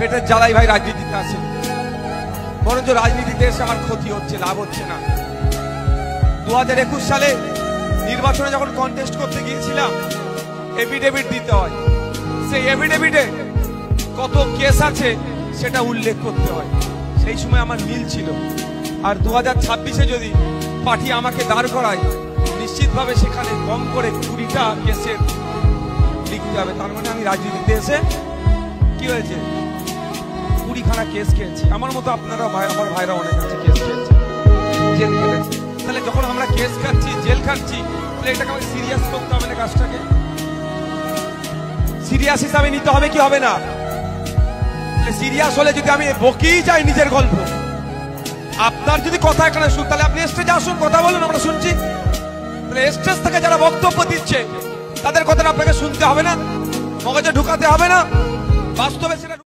পেটের জ্বালাই ভাই রাজনীতিতে আসে, বরঞ্চ রাজনীতিতে এসে আমার ক্ষতি হচ্ছে, লাভ হচ্ছে না। 2021 সালে নির্বাচনে যখন কন্টেস্ট করতে গিয়েছিলাম, এফিডেভিট দিতে হয়। সেই এফিডেভিটে কত কেস আছে সেটা উল্লেখ করতে হয়। সেই সময় আমার মিল ছিল। আর 2026-এ যদি পার্টি আমাকে দাঁড় করায়, নিশ্চিতভাবে সেখানে কম করে 20টা কেসের লিখতে হবে। তার মানে আমি রাজনীতিতে এসে কি হয়েছে, 20খানা কেস খেয়েছি। আমার মতো আপনারা আমার ভাইরা অনেক আছে কেস খেয়েছে, জেল খেটেছে। তাহলে যখন আমরা কেস খাচ্ছি, জেল খাচ্ছি, তাহলে এটাকে আমাকে সিরিয়াস করতে হবে না, কাজটাকে সিরিয়াস হিসাবে নিতে হবে কি হবে না? সিরিয়াস হলে যদি আমি বকেই যাই নিজের গল্প, আপনার যদি কথা এখানে শুন, তাহলে আপনি স্টেজে আসুন, কথা বলুন, আমরা শুনছি। তাহলে স্টেজ থেকে যারা বক্তব্য দিচ্ছে তাদের কথাটা আপনাকে শুনতে হবে না, মগজে ঢুকাতে হবে না, বাস্তবে সেটা